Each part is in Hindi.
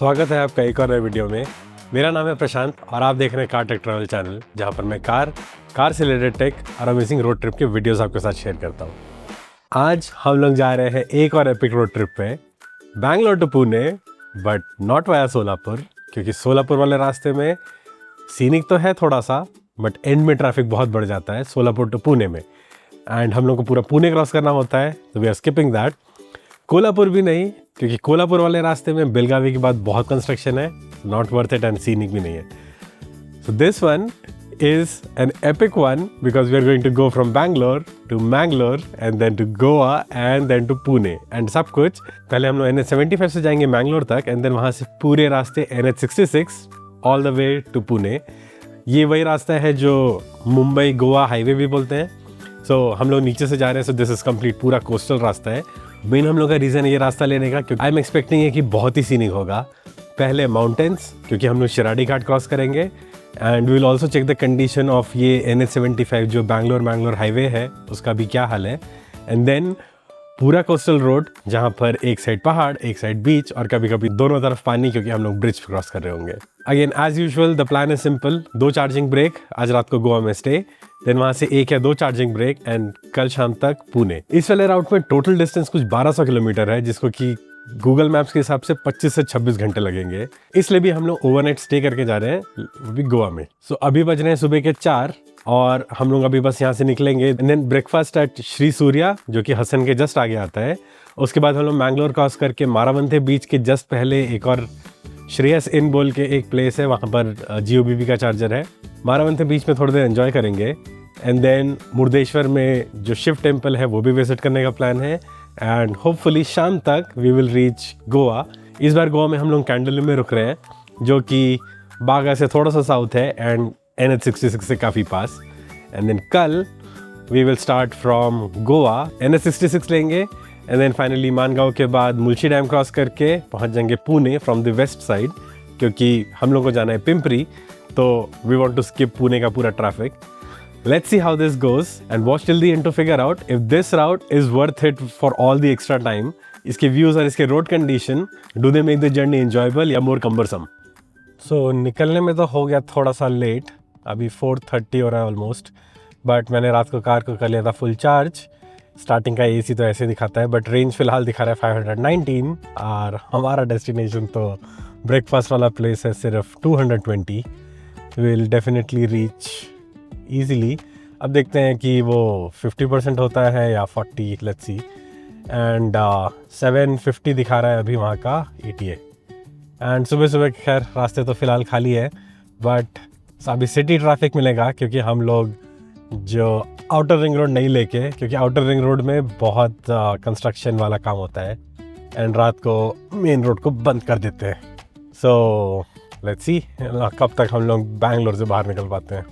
स्वागत है आपका एक और नए वीडियो में। मेरा नाम है प्रशांत और आप देख रहे हैं कार टेक ट्रैवल चैनल, जहां पर मैं कार से रिलेटेड टेक और अमेजिंग रोड ट्रिप के वीडियोस आपके साथ शेयर करता हूं। आज हम लोग जा रहे हैं एक और एपिक रोड ट्रिप पे, Bangalore to Pune, but not via Solapur, क्योंकि सोलापुर वाले रास्ते में सीनिक तो है थोड़ा सा, बट एंड में ट्रैफिक बहुत बढ़ जाता है सोलापुर टू पुणे में, एंड हम लोग को पूरा पुणे क्रॉस करना होता है, तो we are skipping that. Kolhapur भी नहीं, क्योंकि कोल्हापुर वाले रास्ते में बेलगावी के बाद बहुत कंस्ट्रक्शन है, not worth it, and scenic भी नहीं है। So this one is an epic one because we are going to go from Bangalore to Mangalore and then to Goa and then to Pune and सब कुछ। पहले हम लोग NH75 से जाएंगे मैंगलोर तक एंड देन वहाँ से पूरे रास्ते NH66 all the way to Pune. ये वही रास्ता है जो मुंबई गोवा हाईवे भी बोलते हैं। सो हम लोग नीचे से जा रहे हैं, सो दिस इज कंप्लीट पूरा कोस्टल रास्ता है। मेन हम लोग का रीज़न है ये रास्ता लेने का क्योंकि आई एम एक्सपेक्टिंग है कि बहुत ही सीनिक होगा। पहले माउंटेन्स, क्योंकि हम लोग शिराडी घाट क्रॉस करेंगे, and we will also check the condition of ये NH75 जो बैंगलोर हाईवे है उसका भी क्या हाल है, एंड देन पूरा कोस्टल रोड जहाँ पर एक साइड पहाड़ एक साइड बीच और कभी कभी दोनों तरफ पानी, क्योंकि हम लोग ब्रिज क्रॉस कर रहे होंगे। Again as usual the plan is simple, 2 charging break, आज रात को गोवा में स्टे, देन वहाँ से 1 या 2 चार्जिंग ब्रेक एंड कल शाम तक पुणे। इस वाले राउट में टोटल डिस्टेंस कुछ 1200 किलोमीटर है, जिसको कि गूगल मैप्स के हिसाब से 25 से 26 घंटे लगेंगे। इसलिए भी हम लोग ओवरनाइट स्टे करके जा रहे हैं, वो भी गोवा में। सो अभी बज रहे हैं सुबह के 4 और हम लोग अभी बस यहाँ से निकलेंगे and then breakfast at Shri Surya, जो कि हसन के जस्ट आगे आता है। उसके बाद हम लोग मैंगलोर क्रॉस करके मारावंथे बीच के जस्ट पहले एक और श्रेयस इन बोल के एक प्लेस है, वहाँ पर JioBB का चार्जर है। मारावंथे बीच में थोड़ी देर एंजॉय करेंगे एंड देन मुर्देश्वर में जो शिव टेम्पल है वो भी विजिट करने का प्लान है, एंड होपफुली शाम तक वी विल रीच गोवा। इस बार गोवा में हम लोग कैंडोलिम में रुक रहे हैं, जो कि बागा से थोड़ा सा साउथ है एंड NH66 से काफ़ी पास। एंड देन कल we will start from Goa, NH66 लेंगे एंड देन फाइनली मानगांव के बाद मुल्शी डैम क्रॉस करके पहुंच जाएंगे Pune from the west side, क्योंकि हम लोग को जाना है पिंपरी, तो we want to skip Pune का पूरा traffic. Let's see how this goes and watch till the end to figure out if this route is worth it for all the extra time. इसके views और इसके road condition, do they make the journey enjoyable या more cumbersome? So निकलने में तो हो गया थोड़ा सा लेट, अभी 4:30 हो रहा है ऑलमोस्ट, बट मैंने रात को कार को कर लिया था फुल चार्ज। स्टार्टिंग का AC तो ऐसे दिखाता है, बट रेंज फिलहाल दिखा रहा है 519 और हमारा डेस्टिनेशन तो ब्रेकफास्ट वाला प्लेस है सिर्फ 220। Will definitely reach easily. अब देखते हैं कि वो 50% होता है या 40, लेट्स सी। एंड 750 दिखा रहा है अभी वहाँ का ETA। एंड सुबह सुबह खैर रास्ते तो फ़िलहाल खाली है, बट अभी सिटी ट्रैफिक मिलेगा, क्योंकि हम लोग जो आउटर रिंग रोड नहीं लेके, क्योंकि आउटर रिंग रोड में बहुत कंस्ट्रक्शन वाला काम होता है एंड रात को मेन रोड को बंद कर देते हैं। सो लेट्स सी कब तक हम लोग बैंगलोर से बाहर निकल पाते हैं।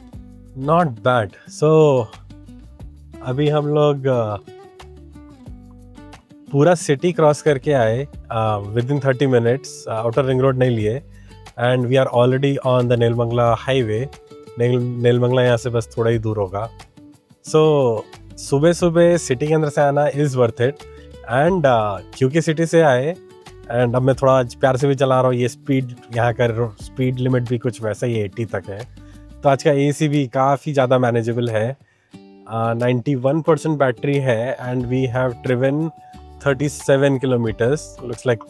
Not bad. सो अभी हम लोग पूरा सिटी क्रॉस करके आए within 30 minutes, outer ring road नहीं लिए, and we are already on the Nelamangala highway. Nelamangala यहाँ से बस थोड़ा ही दूर होगा। सो सुबह सुबह सिटी के अंदर से आना इज़ वर्थ इट, एंड क्योंकि सिटी से आए एंड अब मैं थोड़ा प्यार से भी चला रहा हूँ। ये स्पीड यहाँ का स्पीड लिमिट भी कुछ वैसा ही 80 तक है, तो आज का AC भी काफ़ी ज़्यादा मैनेजेबल है। 91% बैटरी है and we have driven 37 kilometres, looks like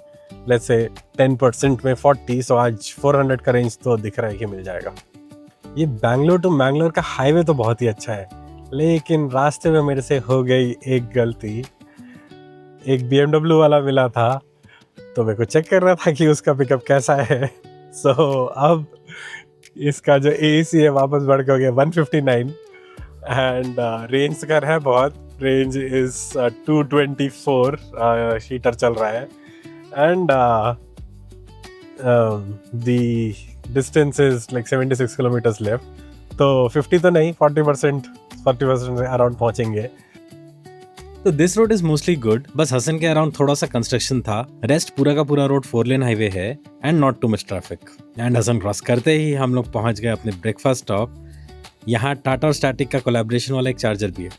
let's say 10% में 40, सो आज 400 का रेंज तो दिख रहा है कि मिल जाएगा। ये बैंगलोर टू मैंगलोर का हाईवे तो बहुत ही अच्छा है, लेकिन रास्ते में मेरे से हो गई एक गलती। एक BMW वाला मिला था, तो मेरे को चेक करना था कि उसका पिकअप कैसा है। सो अब इसका जो AC है वापस बढ़ के हो गया 159 एंड रेंज कर है बहुत, रेंज इज 224 शीटर चल रहा है and the distance is like 76 kilometres left, तो 50 तो नहीं 40% से अराउंड पहुंचेंगे। तो this road is mostly good, बस हसन के अराउंड थोड़ा सा कंस्ट्रक्शन था, रेस्ट पूरा का पूरा रोड 4 लेन हाईवे है and not too much traffic. And Hassan cross करते ही हम लोग पहुंच गए अपने ब्रेकफास्ट स्टॉप। यहाँ टाटा और स्टैटिक का कोलैबोरेशन वाला एक चार्जर भी है।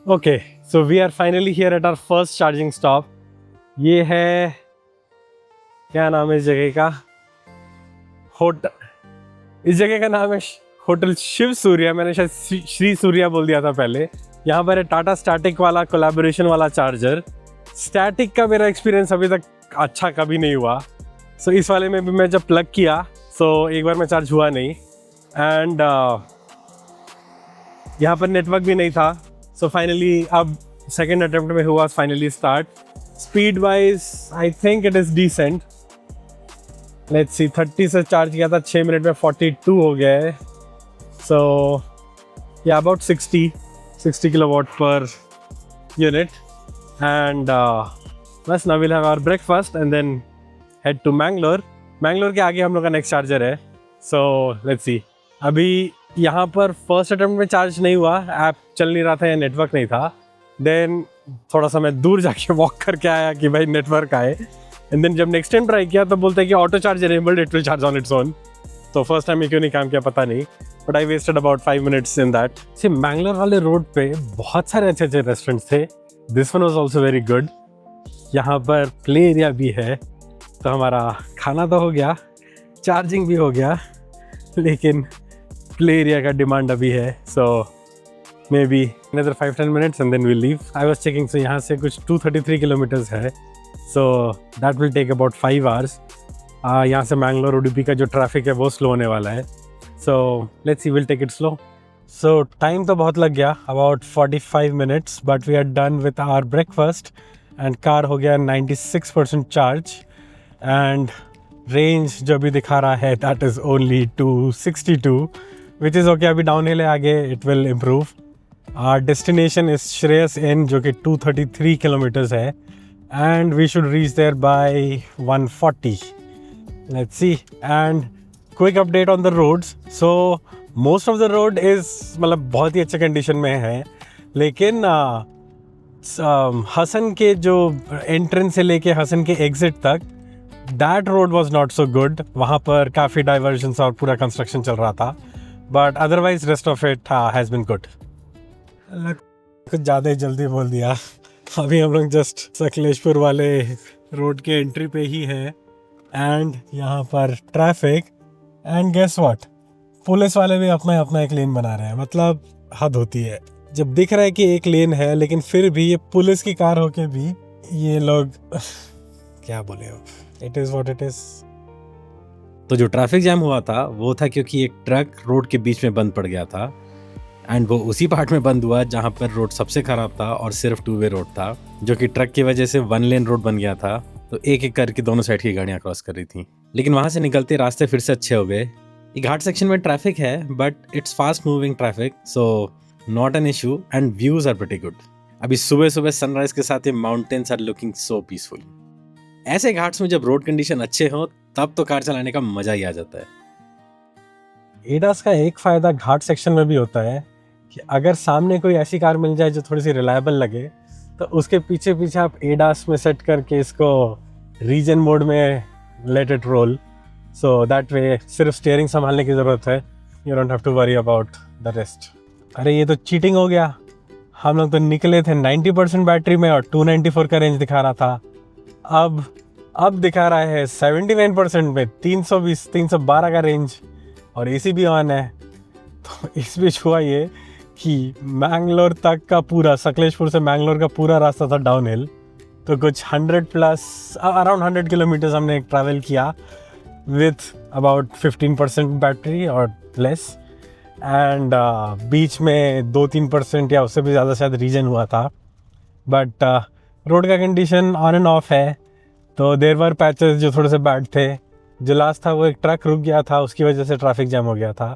Okay, so we are finally here at our first charging stop. ये है, क्या नाम है इस जगह का, होटल, इस जगह का नाम है होटल शिव सूर्या, मैंने शायद श्री सूर्या बोल दिया था पहले। यहाँ पर है टाटा स्टैटिक वाला कोलैबोरेशन वाला चार्जर। स्टैटिक का मेरा एक्सपीरियंस अभी तक अच्छा कभी नहीं हुआ, सो इस वाले में भी मैं जब प्लग किया सो एक बार में चार्ज हुआ नहीं, एंड यहाँ पर नेटवर्क भी नहीं था। सो फाइनली अब सेकेंड अटेम्प्ट में हुआ finally start. Speed wise I think it is decent. Let's see, 30 से चार्ज किया था, 6 मिनट में 42 हो गया है। सो या about 60 kilowatt per unit, and बस now will have our breakfast and then head to Mangalore. Mangalore के आगे हम लोग का नेक्स्ट चार्जर है। सो लेट्स सी, अभी यहाँ पर फर्स्ट अटेम्प्ट में चार्ज नहीं हुआ, ऐप चल नहीं रहा था या नेटवर्क नहीं था। देन थोड़ा सा मैं दूर जाके वॉक करके आया कि भाई नेटवर्क आए, एंड देन जब नेक्स्ट टाइम ट्राई किया तो बोलते हैं कि auto charge enabled, it will charge on its own. तो फर्स्ट टाइम में क्यों नहीं काम किया पता नहीं, but I wasted about 5 minutes in that. See, Mangalore वाले रोड पे बहुत सारे अच्छे अच्छे रेस्टोरेंट्स थे। This one was also very good. यहाँ पर प्ले एरिया भी है, तो हमारा खाना तो हो गया, चार्जिंग भी हो गया, लेकिन प्ले एरिया का डिमांड अभी है। सो may be another 5-10 minutes and then we'll leave. I was checking, so यहाँ से कुछ 233 किलोमीटर्स है, so that will take about 5 hours. यहाँ से मैंगलोर उडुपी का जो ट्रैफिक है वो स्लो होने वाला है, so let's see, we'll take it slow. So time तो बहुत लग गया, about 45 minutes, but we are done with our breakfast and car हो गया 96% चार्ज, and रेंज जो भी दिखा रहा है that is only 262, which is okay. अभी डाउन हिल है, आगे it will improve. Our destination is Shreyas Inn, जो कि 233 किलोमीटर्स है, and we should reach there by 140. Let's see. And quick update on the roads. So most of the road is मतलब बहुत ही अच्छे कंडीशन में है, लेकिन हसन के जो एंट्रेंस से लेके हसन के एग्जिट तक that road was not so good. वहाँ पर काफ़ी डाइवर्जन्स और पूरा कंस्ट्रक्शन चल रहा था, but otherwise rest of it has been good. कुछ ज़्यादा ही जल्दी बोल दिया। अभी हम लोग जस्ट सकलेशपुर वाले रोड के एंट्री पे ही है, एंड यहाँ पर traffic, and guess what, police वाले भी अपना अपना एक लेन बना रहे हैं। मतलब हद होती है, जब दिख रहा है कि एक लेन है लेकिन फिर भी ये पुलिस की कार होके भी ये लोग क्या बोले, अब it is what it is. तो जो ट्रैफिक जैम हुआ था वो था क्योंकि एक ट्रक रोड के बीच में बंद पड़ गया था, एंड वो उसी पार्ट में बंद हुआ जहाँ पर रोड सबसे खराब था और सिर्फ 2 वे रोड था, जो कि ट्रक की वजह से 1 लेन रोड बन गया था। तो एक एक करके दोनों साइड की गाड़ियाँ क्रॉस कर रही थी, लेकिन वहाँ से निकलते रास्ते फिर से अच्छे हो गए। ये घाट सेक्शन में ट्रैफिक है, but it's fast moving traffic, so not an issue, and views are pretty good. अभी सुबह सुबह सनराइज के साथ ये mountains are looking so peaceful. ऐसे घाट्स में जब रोड कंडीशन अच्छे हो तब तो कार चलाने का मजा ही आ जाता है। एडास का एक फ़ायदा घाट सेक्शन में भी होता है कि अगर सामने कोई ऐसी कार मिल जाए जो थोड़ी सी रिलायबल लगे, तो उसके पीछे पीछे आप एडास में सेट करके इसको रीजन मोड में let it roll, so that way सिर्फ स्टीयरिंग संभालने की ज़रूरत है, you don't have to worry about the rest. अरे ये तो चीटिंग हो गया, हम लोग तो निकले थे 90% बैटरी में और 294 का रेंज दिखा रहा था, अब दिखा रहा है 79% में 312 का रेंज, और एसी भी ऑन है। तो इस बीच हुआ ये कि मैंगलोर तक का पूरा, सकलेशपुर से मैंगलोर का पूरा रास्ता था डाउन हिल, तो कुछ 100 प्लस अराउंड 100 किलोमीटर्स हमने ट्रैवल किया विथ अबाउट 15% बैटरी और लेस, एंड बीच में 2-3% या उससे भी ज़्यादा शायद रीजन हुआ था, बट रोड का कंडीशन ऑन एंड ऑफ है। तो देयर वर पैचेस जो थोड़े से बैड थे। जो लास्ट था वो एक ट्रक रुक गया था, उसकी वजह से ट्रैफिक जैम हो गया था,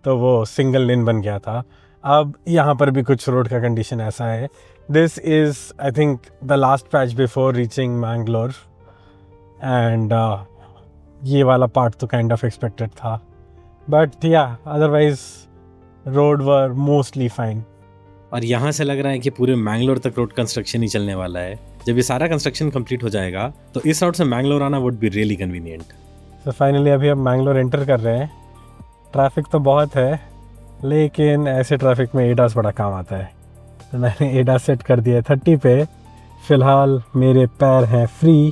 तो वो सिंगल लेन बन गया था। अब यहाँ पर भी कुछ रोड का कंडीशन ऐसा है। This is I think the last patch before reaching Mangalore, and ये वाला पार्ट तो काइंड ऑफ एक्सपेक्टेड था, बट या otherwise road were mostly fine. और यहाँ से लग रहा है कि पूरे मैंगलोर तक रोड कंस्ट्रक्शन ही चलने वाला है। जब ये सारा कंस्ट्रक्शन कंप्लीट हो जाएगा तो इस राउट से मैंगलोर आना वुड बी रियली कन्वीनियंट। तो फाइनली अभी हम मैंगलोर एंटर कर रहे हैं। ट्रैफिक तो बहुत है, लेकिन ऐसे ट्रैफिक में एडास बड़ा काम आता है, तो मैंने एडास सेट कर दिया है 30 पे। फ़िलहाल मेरे पैर हैं फ्री,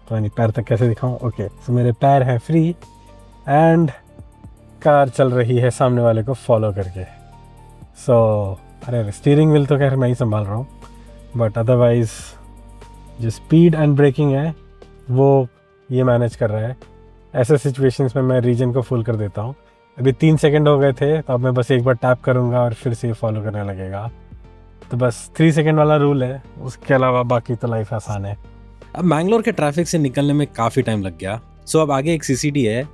तो यानी पैर तक कैसे दिखाऊं, ओके, तो मेरे पैर हैं फ्री, एंड कार चल रही है सामने वाले को फॉलो करके। अरे स्टीयरिंग व्हील तो खैर मैं ही संभाल रहा हूँ, बट अदरवाइज़ जो स्पीड एंड ब्रेकिंग है वो ये मैनेज कर रहा है। ऐसे सिचुएशंस में मैं रीजन को फुल कर देता हूँ। अभी 3 सेकंड हो गए थे, तो अब मैं बस एक बार टैप करूँगा और फिर से फॉलो करने लगेगा। तो बस 3 सेकंड वाला रूल है, उसके अलावा बाकी तो लाइफ आसान है। अब मैंगलोर के ट्रैफिक से निकलने में काफ़ी टाइम लग गया। सो अब आगे एक सीसीडी है,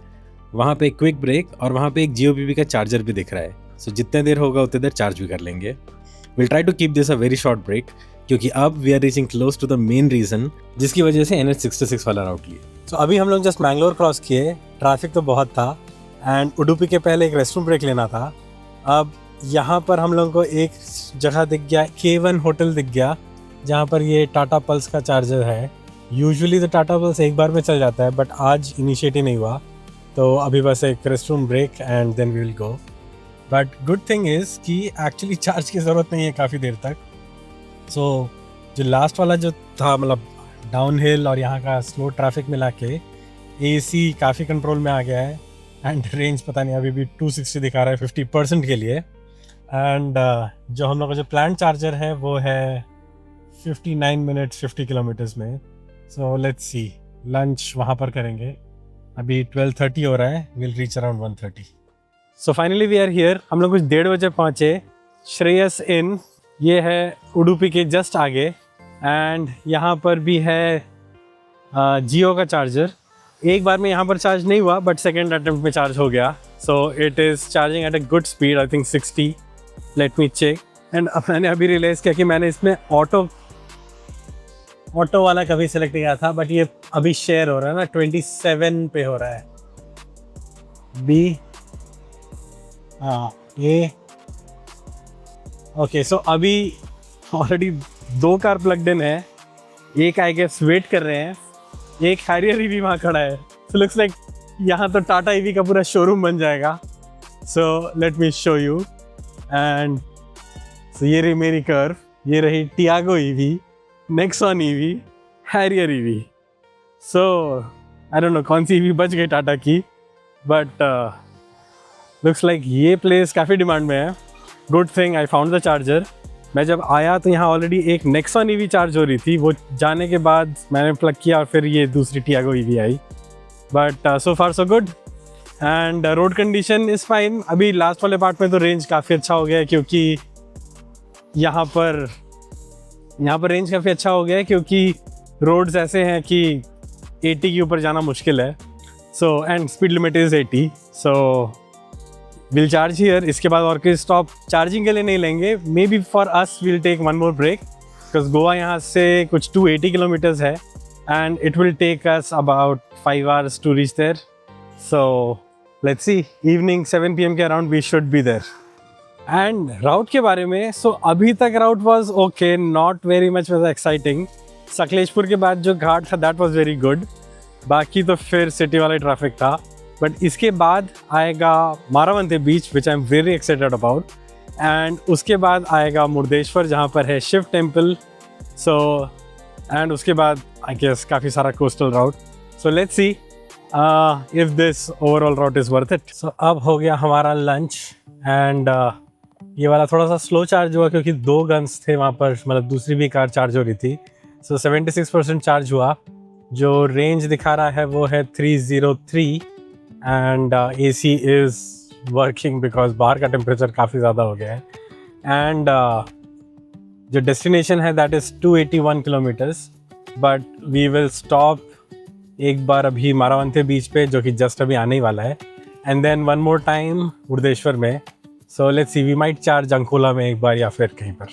वहाँ पे एक क्विक ब्रेक और वहाँ पे एक जियोबीबी का चार्जर भी दिख रहा है। सो जितने देर होगा उतने देर चार्ज भी कर लेंगे। Will try to keep this a very short break, क्योंकि अब we are reaching close to the main reason जिसकी वजह से NH66 वाला राउट लिए। सो अभी हम लोग जस्ट मैंगलोर क्रॉस किए। ट्रैफिक तो बहुत था एंड उडुपी के पहले एक रेस्टरूम ब्रेक लेना था। अब यहाँ पर हम लोगों को एक जगह दिख गया, K1 होटल दिख गया, जहाँ पर ये टाटा पल्स का चार्जर है। यूजुअली तो टाटा पल्स एक बार में चल जाता है, बट आज इनिशिएट ही नहीं हुआ, तो अभी बस एक restroom break and then we will go. But good thing is कि एक्चुअली चार्ज की ज़रूरत नहीं है काफ़ी देर तक। सो जो लास्ट वाला जो था, मतलब डाउन हिल और यहाँ का स्लो ट्रैफिक मिला के AC काफ़ी कंट्रोल में आ गया है एंड रेंज पता नहीं अभी भी 260 दिखा रहा है 50% के लिए। एंड जो हम लोग का जो प्लान चार्जर है वो है 59 मिनट्स 50 किलोमीटर्स में। सो लेट्स सी, लंच वहाँ पर करेंगे। अभी 12:30 हो रहा है, will reach around 1:30। So finally we are here. हम लोग कुछ 1:30 बजे पहुँचे। श्रेयस इन, ये है उडुपी के जस्ट आगे, एंड यहाँ पर भी है जियो का चार्जर। एक बार में यहाँ पर चार्ज नहीं हुआ, बट सेकेंड अटेम्प्ट में चार्ज हो गया। So it is charging at a good speed, I think 60। Let me check. And मैंने अभी रियलाइज़ किया कि मैंने इसमें ऑटो वाला कभी सेलेक्ट किया था, बट ये अभी शेयर हो रहा है ना, 27 पे हो रहा है। बी, हाँ ये ओके। सो अभी ऑलरेडी 2 कार प्लग्ड इन है, एक आई गेस वेट कर रहे हैं, एक हैरियर ईवी वहाँ खड़ा है। सो लुक्स लाइक यहाँ तो टाटा ईवी का पूरा शोरूम बन जाएगा। So let me show you. And so ये रही मेरी कर्व, ये रही Tiago EV, Nexon EV, Harrier EV. So I don't no कौन सी ईवी बच गई टाटा की, बट लुक्स लाइक ये प्लेस काफ़ी डिमांड में है। Good thing I found the charger. मैं जब आया तो यहाँ ऑलरेडी एक नेक्सॉन ईवी चार्ज हो रही थी, वो जाने के बाद मैंने प्लग किया और फिर ये दूसरी Tiago EV I. But so far so good and road condition is fine. अभी लास्ट वाले पार्ट में तो रेंज काफ़ी अच्छा हो गया है, क्योंकि यहाँ पर रेंज काफ़ी अच्छा हो गया है, क्योंकि रोड्स ऐसे हैं कि 80 के ऊपर जाना मुश्किल है। So and speed limit is 80। So will charge here. इसके बाद और कोई स्टॉप चार्जिंग के लिए नहीं लेंगे। Maybe for us will take 1 more break, because Goa यहाँ से कुछ 280 किलोमीटर्स है and it will take us about 5 hours to reach there. So let's see, evening 7 PM के around we should be there. And route के बारे में, सो अभी तक route was okay, not very much was exciting. Sakleshpur के बाद जो घाट था दैट वॉज वेरी गुड, बाकी तो फिर सिटी वाला ट्रैफिक था। बट इसके बाद आएगा Maravanthe beach, which I am very excited about, and उसके बाद आएगा मुर्देश्वर, जहाँ पर है शिव टेम्पल। सो एंड उसके बाद आई गेस काफ़ी सारा coastal route. So let's see if this overall route is worth it. So अब हो गया हमारा लंच एंड ये वाला थोड़ा सा स्लो चार्ज हुआ, क्योंकि 2 गन्स थे वहाँ पर, मतलब दूसरी भी कार चार्ज हो रही थी। सो 76% चार्ज हुआ। जो रेंज दिखा रहा है वो है 303 and AC is working because बाहर का टेम्परेचर काफ़ी ज़्यादा हो गया है। एंड जो डेस्टिनेशन है that is 281 kilometres, but we will stop एक बार अभी मारावंते बीच पे, जो कि जस्ट अभी आने ही वाला है, and then 1 more time Murdeshwar में। So let's see, we might charge Ankola में एक बार या फिर कहीं पर।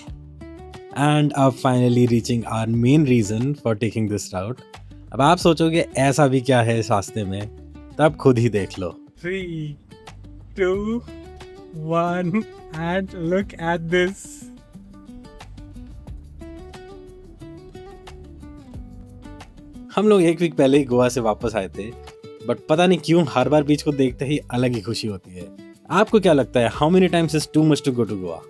एंड अब finally reaching our main reason for taking this route. अब आप सोचोगे ऐसा भी क्या है इस रास्ते में, तब खुद ही देख लो। 3, 2, 1 and look at this. हम लोग 1 वीक पहले ही गोवा से वापस आए थे, बट पता नहीं क्यों हर बार बीच को देखते ही अलग ही खुशी होती है। आपको क्या लगता है, how many times is too much to go to Goa?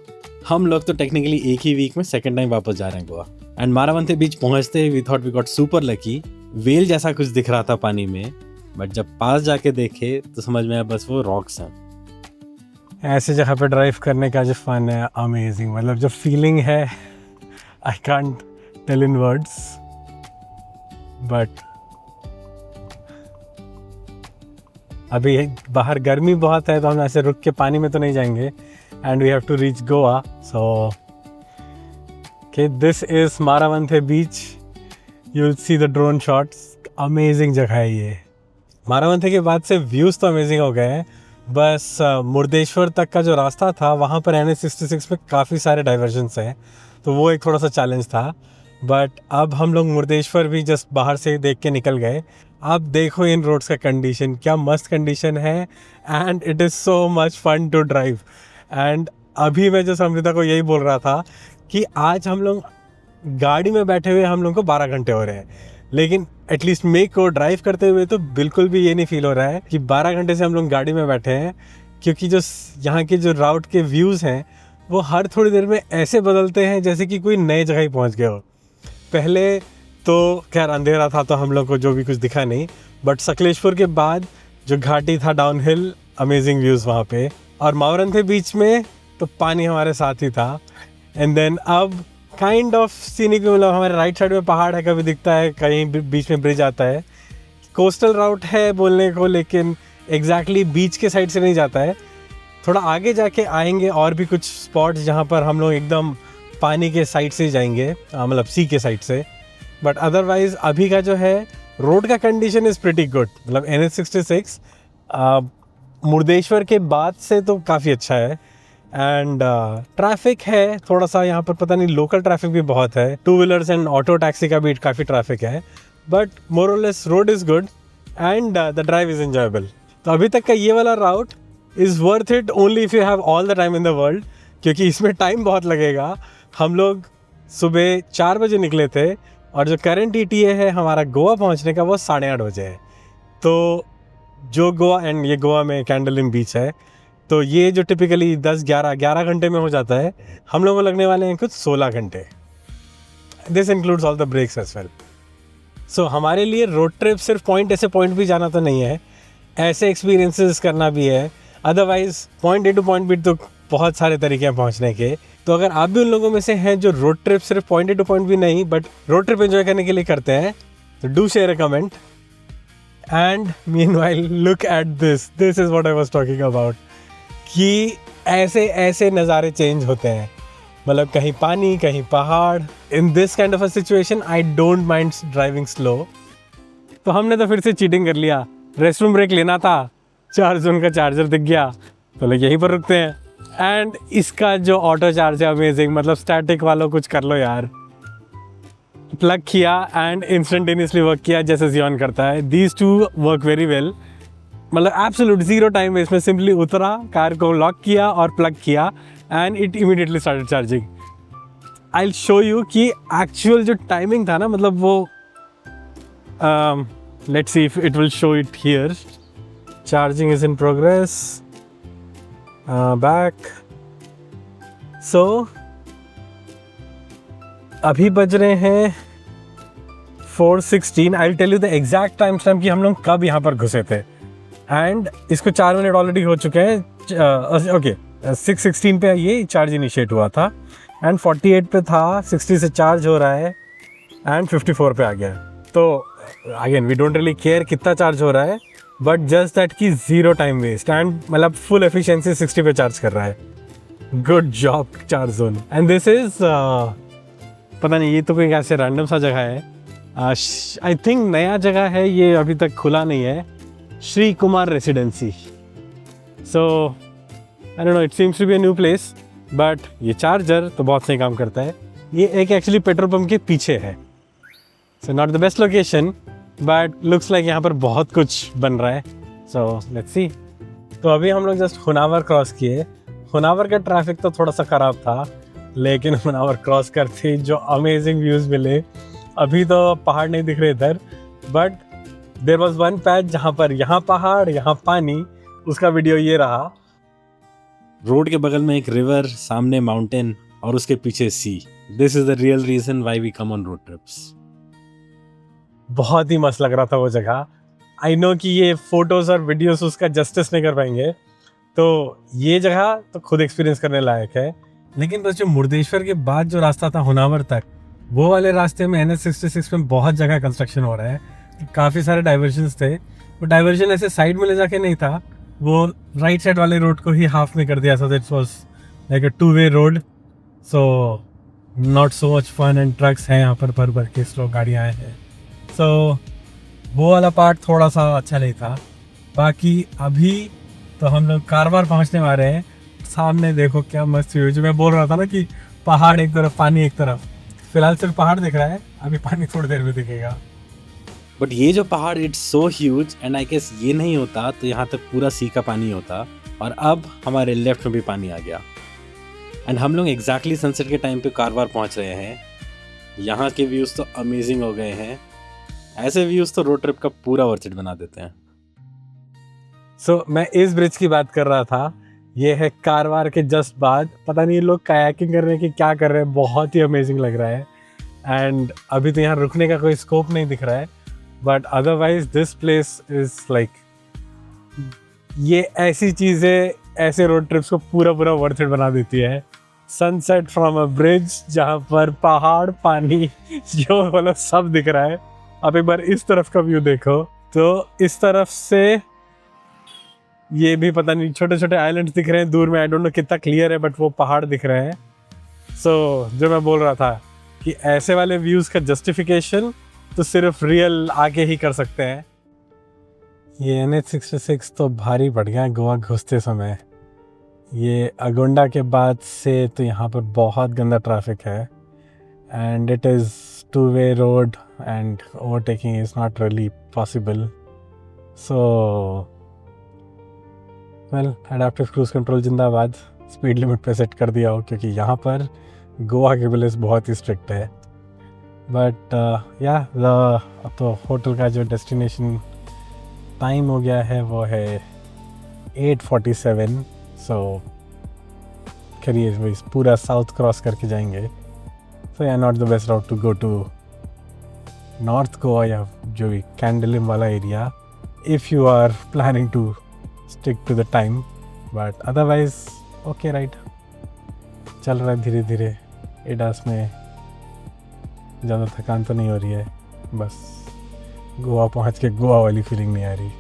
हम लोग तो टेक्निकली एक ही वीक में सेकंड टाइम वापस जा रहे हैं गोवा। एंड मारावंते बीच पहुंचते ही we thought we got super lucky. Well जैसा कुछ दिख रहा था पानी में, बट जब पास जाके देखे तो समझ में आया बस वो रॉक्स हैं। ऐसे जगह पे ड्राइव करने का जो फन है, अमेजिंग। मतलब जो फीलिंग है, I can't tell in words, but अभी बाहर गर्मी बहुत है तो हम ऐसे रुक के पानी में तो नहीं जाएंगे, and we have to reach Goa. So this is Maravanthe beach, you will see the drone shots. Amazing जगह है ये। मारावंथे के बाद से व्यूज़ तो अमेजिंग हो गए हैं, बस मुर्देश्वर तक का जो रास्ता था वहाँ पर NH66 में काफ़ी सारे डाइवर्जन्स हैं, तो वो एक थोड़ा सा चैलेंज था। बट अब हम लोग मुर्देश्वर भी जस्ट बाहर से देख के निकल गए। अब देखो इन रोड्स का कंडीशन, क्या मस्त कंडीशन है, and it is so much fun to drive. And अभी मैं जो समृद्धा को यही बोल रहा था कि आज हम लोग गाड़ी में बैठे हुए हम लोग को 12 घंटे हो रहे हैं, लेकिन एटलीस्ट मेरे को ड्राइव करते हुए तो बिल्कुल भी ये नहीं फील हो रहा है कि 12 घंटे से हम लोग गाड़ी में बैठे हैं, क्योंकि जो यहाँ के जो राउट के व्यूज़ हैं वो हर थोड़ी देर में ऐसे बदलते हैं जैसे कि कोई नए जगह ही पहुँच गए हो। पहले तो खैर अंधेरा था तो हम लोग को जो भी कुछ दिखा नहीं, बट सकलेशपुर के बाद जो घाटी था डाउनहिल, अमेजिंग व्यूज़ वहाँ पे। और मावरंथे बीच में तो पानी हमारे साथ ही था। एंड देन अब काइंड ऑफ सीनिक, मतलब हमारे राइट साइड में पहाड़ है, कभी दिखता है, कहीं बीच में ब्रिज आता है। कोस्टल राउट है बोलने को, लेकिन एग्जैक्टली बीच के साइड से नहीं जाता है। थोड़ा आगे जाके आएंगे और भी कुछ स्पॉट्स जहाँ पर हम लोग एकदम पानी के साइड से जाएंगे, मतलब सी के साइड से। बट अदरवाइज अभी का जो है रोड का कंडीशन इज़ प्रिटी गुड। मतलब NH66 मुर्देश्वर के बाद से तो काफ़ी अच्छा है। एंड ट्रैफिक है थोड़ा सा यहाँ पर, पता नहीं लोकल ट्रैफिक भी बहुत है, two wheelers and auto taxi का भी काफ़ी ट्रैफिक है, but more or less road is good and the drive is enjoyable. तो अभी तक का ये वाला route is worth it only if you have all the time in the world, क्योंकि इसमें टाइम बहुत लगेगा। हम लोग सुबह 4 बजे निकले थे और जो करंट ETA है हमारा गोवा पहुँचने का वो 8:30 बजे है। तो जो गोवा, एंड ये गोवा में कैंडोलिम बीच है, तो ये जो टिपिकली 10-11 घंटे में हो जाता है, हम लोगों को लगने वाले हैं कुछ 16 घंटे। This includes all the breaks as well. So हमारे लिए रोड ट्रिप सिर्फ पॉइंट भी जाना तो नहीं है, ऐसे एक्सपीरियंसेस करना भी है। Otherwise point A two point B तो बहुत सारे तरीके हैं पहुंचने के। तो अगर आप भी उन लोगों में से हैं जो रोड ट्रिप सिर्फ point A two point B नहीं, बट रोड ट्रिप एंजॉय करने के लिए करते हैं, तो do share a comment. And meanwhile look at this is what I was talking about, कि ऐसे ऐसे नज़ारे चेंज होते हैं। मतलब कहीं पानी, कहीं पहाड़। In this kind of a situation I don't mind driving slow. तो हमने तो फिर से चीटिंग कर लिया, रेस्ट रूम ब्रेक लेना था, चार्जर का चार्जर दिख गया तो लोग यहीं पर रुकते हैं। एंड इसका जो ऑटो चार्ज है अमेजिंग, मतलब स्टैटिक वालों कुछ कर लो यार। प्लग किया एंड इंस्टेंटेनियसली वर्क किया जैसे जियोन करता है। These two work very well, मतलब एब्सोल्यूट 0 टाइम वेस्ट में। सिंपली उतरा, कार को लॉक किया और प्लग किया and it immediately started charging. I will show you कि एक्चुअल जो टाइमिंग था ना, मतलब वो let's see if it will show it here. Charging is in progress, back. So अभी बज रहे हैं 4:16। I will tell you the exact timestamp कि हम लोग कब यहाँ पर घुसे थे। एंड इसको 4 मिनट ऑलरेडी हो चुके हैं। ओके 6:16 पे ये चार्ज इनिशिएट हुआ था एंड 48 पे था, 60 से चार्ज हो रहा है एंड 54 पे आ गया। तो again we don't really care कितना चार्ज हो रहा है, बट जस्ट दैट कि 0 टाइम वेस्ट एंड मतलब फुल एफिशिएंसी 60 पे चार्ज कर रहा है। Good job charge zone. And this is पता नहीं, ये तो कोई ऐसे रैंडम सा जगह है। आई थिंक नया जगह है ये, अभी तक खुला नहीं है। Shri Kumar residency. So I don't know, it seems to be a new place, but ये चार्जर तो बहुत सही काम करता है। ये एक एक्चुअली पेट्रोल पंप के पीछे है। So not the best location, but looks like यहाँ पर बहुत कुछ बन रहा है। सो लेट्स सी। तो अभी हम लोग जस्ट हुनावर क्रॉस किए। हुनावर का ट्रैफिक तो थोड़ा सा ख़राब था, लेकिन हुनावर क्रॉस करते जो अमेजिंग व्यूज़ मिले। अभी तो पहाड़ नहीं दिख रहे इधर, but there was one patch जहाँ पर यहाँ पहाड़, यहाँ पानी, उसका वीडियो ये रहा। रोड के बगल में एक रिवर, सामने माउंटेन और उसके पीछे sea. This is the real reason why we come on road trips. बहुत ही मस्त लग रहा था वो जगह। आई नो कि ये फोटोज़ और वीडियोस उसका जस्टिस नहीं कर पाएंगे, तो ये जगह तो खुद एक्सपीरियंस करने लायक है। लेकिन बस जो मुर्देश्वर के बाद जो रास्ता था होनावर तक, वो वाले रास्ते में NH-66 में बहुत जगह कंस्ट्रक्शन हो रहा है, काफ़ी सारे डाइवर्जन्स थे। वो डाइवर्जन ऐसे साइड में ले जाके नहीं था, वो राइट साइड वाले रोड को ही हाफ में कर दिया, so that was like a two way road, so not so much fun and trucks हैं यहाँ पर भर भर के स्लो गाड़ियाँ हैं, सो वो वाला पार्ट थोड़ा सा अच्छा नहीं था। बाकी अभी तो हम लोग कारवार पहुँचने वाले हैं। सामने देखो क्या मस्त व्यू, जो मैं बोल रहा था ना कि पहाड़ एक तरफ पानी एक तरफ, फिलहाल सिर्फ पहाड़ दिख रहा है, अभी पानी थोड़ी देर में दिखेगा। बट ये जो पहाड़ it's so huge and I guess ये नहीं होता तो यहाँ तक पूरा सी का पानी होता, और अब हमारे लेफ्ट में भी पानी आ गया। एंड हम लोग एग्जैक्टली सनसेट के टाइम पे कारवार पहुँच रहे हैं। यहाँ के व्यूज़ तो अमेजिंग हो गए हैं। ऐसे व्यूज़ तो रोड ट्रिप का पूरा वर्थ इट बना देते हैं। सो मैं इस ब्रिज की बात कर रहा था, ये है कारवार के जस्ट बाद। पता नहीं ये लोग कायाकिंग करने की क्या कर रहे हैं, बहुत ही अमेजिंग लग रहा है। एंड अभी तो यहाँ रुकने का कोई स्कोप नहीं दिख रहा है, but otherwise this place is like, ये ऐसी चीज़ें ऐसे रोड ट्रिप्स को पूरा पूरा वर्थ इट बना देती है। सनसेट फ्रॉम अ ब्रिज जहाँ पर पहाड़ पानी जो मतलब सब दिख रहा है। अब एक बार इस तरफ का व्यू देखो, तो इस तरफ से ये भी पता नहीं छोटे छोटे आइलैंड्स दिख रहे हैं दूर में, आई डोंट नो कितना क्लियर है, बट वो पहाड़ दिख रहे हैं। सो जो मैं बोल रहा था कि ऐसे वाले व्यूज़ का जस्टिफिकेशन तो सिर्फ रियल आके ही कर सकते हैं। ये NH-66 तो भारी पड़ गया गोवा घुसते समय। ये अगोंडा के बाद से तो यहाँ पर बहुत गंदा ट्रैफिक है, and it is two way road and overtaking is not really possible. So well, adaptive cruise control जिंदाबाद, स्पीड लिमिट पे सेट कर दिया हो, क्योंकि यहाँ पर गोवा की पुलिस बहुत ही स्ट्रिक्ट है। बट या अब तो होटल का जो डेस्टिनेशन टाइम हो गया है वो है 8:47, सो करिए वही पूरा साउथ क्रॉस करके जाएंगे। सो या not the best route to go to north Goa या जो भी कैंडलिम वाला area, if you are planning to stick to the time, but otherwise okay right, चल रहा है धीरे धीरे। एडास में ज़्यादा थकान तो नहीं हो रही है, बस गोवा पहुंच के गोवा वाली फीलिंग नहीं आ रही।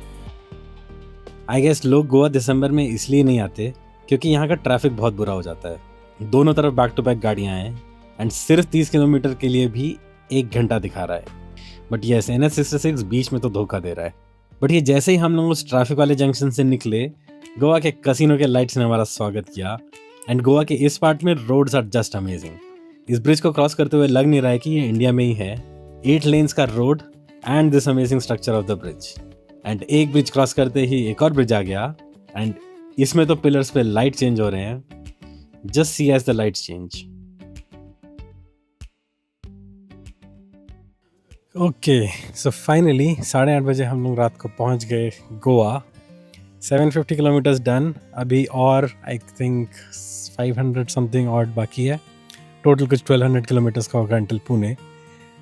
आई गेस लोग गोवा दिसंबर में इसलिए नहीं आते क्योंकि यहाँ का ट्रैफिक बहुत बुरा हो जाता है। दोनों तरफ बैक टू बैक गाड़ियाँ हैं एंड सिर्फ 30 किलोमीटर के लिए भी 1 घंटा दिखा रहा है। बट यस, NH-66 बीच में तो धोखा दे रहा है। बट ये जैसे ही हम लोग उस ट्रैफिक वाले जंक्शन से निकले, गोवा के कसिनो के लाइट्स ने हमारा स्वागत किया। एंड गोवा के इस पार्ट में रोड्स आर जस्ट अमेजिंग। इस ब्रिज को क्रॉस करते हुए लग नहीं रहा है कि ये इंडिया में ही है। 8 लेन्स का road and this amazing structure of the bridge. And एक ब्रिज क्रॉस करते ही एक और ब्रिज आ गया, एंड इसमें तो पिलर्स पे लाइट चेंज हो रहे हैं। Just see as the lights change. Okay, so finally 8:30 बजे हम लोग रात को पहुंच गए गोवा। 750 किलोमीटर्स डन, अभी और आई थिंक 500 समथिंग और बाकी है। टोटल कुछ 1200 किलोमीटर्स का होगा अंटिल पुणे।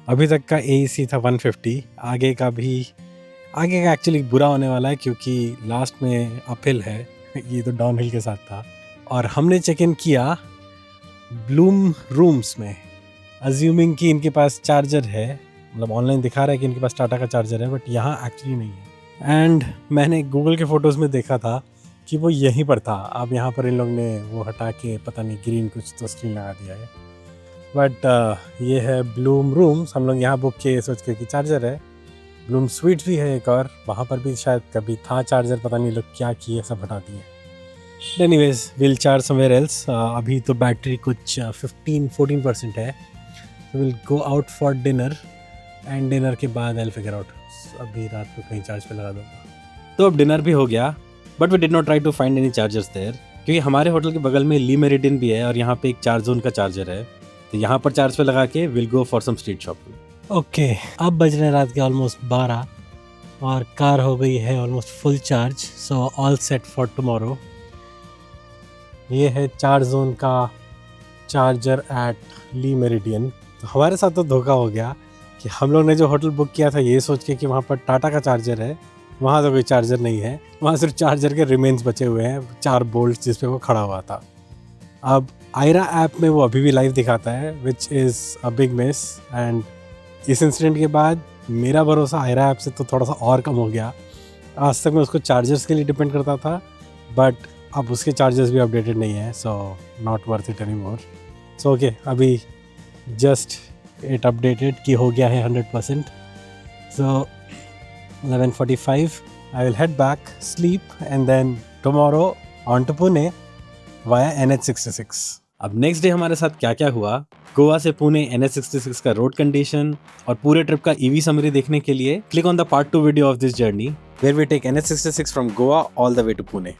अभी तक का AEC था 150, आगे का एक्चुअली बुरा होने वाला है क्योंकि लास्ट में अपहिल है, ये तो डाउन हिल के साथ था। और हमने चेक इन किया ब्लूम रूम्स में, अज्यूमिंग कि इनके पास चार्जर है, मतलब ऑनलाइन दिखा रहा है कि इनके पास टाटा का चार्जर है, बट यहाँ एक्चुअली नहीं है। एंड मैंने गूगल के फ़ोटोज़ में देखा था कि वो यहीं पर था। अब यहाँ पर इन लोग ने वो हटा के पता नहीं ग्रीन कुछ तो स्क्रीन लगा दिया है। बट ये है ब्लूम रूम्स, हम लोग यहाँ बुक किए सोच के कि चार्जर है। ब्लूम स्वीट भी है एक और, वहाँ पर भी शायद कभी था चार्जर, पता नहीं लोग क्या किए, सब हटा दिए। Anyways, will charge somewhere else. अभी तो बैटरी कुछ 15-14% है। Will go out for dinner, and dinner के बाद आई विल फिगर आउट, अभी रात को कहीं चार्ज पे लगा दूँगा। तो अब डिनर भी हो गया, but we did not try to find any chargers there, क्योंकि हमारे होटल के बगल में ली मेरिडियन भी है और यहाँ पे एक चार्ज जोन का चार्जर है। तो यहाँ पर चार्ज पे लगा के will go for some street shopping. Okay, अब बज रहे रात के ऑलमोस्ट 12 और कार हो गई है almost full charge, so all set for tomorrow. ये है चार्ज जोन का चार्जर एट ली मेरिडियन। तो हमारे साथ तो धोखा हो गया कि हम लोग ने जो होटल बुक किया था ये सोच के कि वहाँ पर टाटा का चार्जर है, वहाँ तो कोई चार्जर नहीं है, वहाँ सिर्फ चार्जर के रिमेन्स बचे हुए हैं, 4 बोल्ट जिस पे वो खड़ा हुआ था। अब आयरा ऐप में वो अभी भी लाइव दिखाता है, which is a big miss. And इस इंसिडेंट के बाद मेरा भरोसा आयरा ऐप से तो थोड़ा सा और कम हो गया। आज तक मैं उसको चार्जर्स के लिए डिपेंड करता था, बट अब उसके चार्जर्स भी अपडेटेड नहीं है, so not worth it any more. So okay, अभी जस्ट इट अपडेटेड कि हो गया है 100%। सो 11:45 I will head back, sleep, and then tomorrow on to Pune via NH66. अब नेक्स्ट डे हमारे साथ क्या क्या हुआ, गोवा से पुणे NH66 का रोड कंडीशन और पूरे ट्रिप का ईवी समरी देखने के लिए click on the part 2 video of this journey where we take NH66 from Goa all the way to Pune.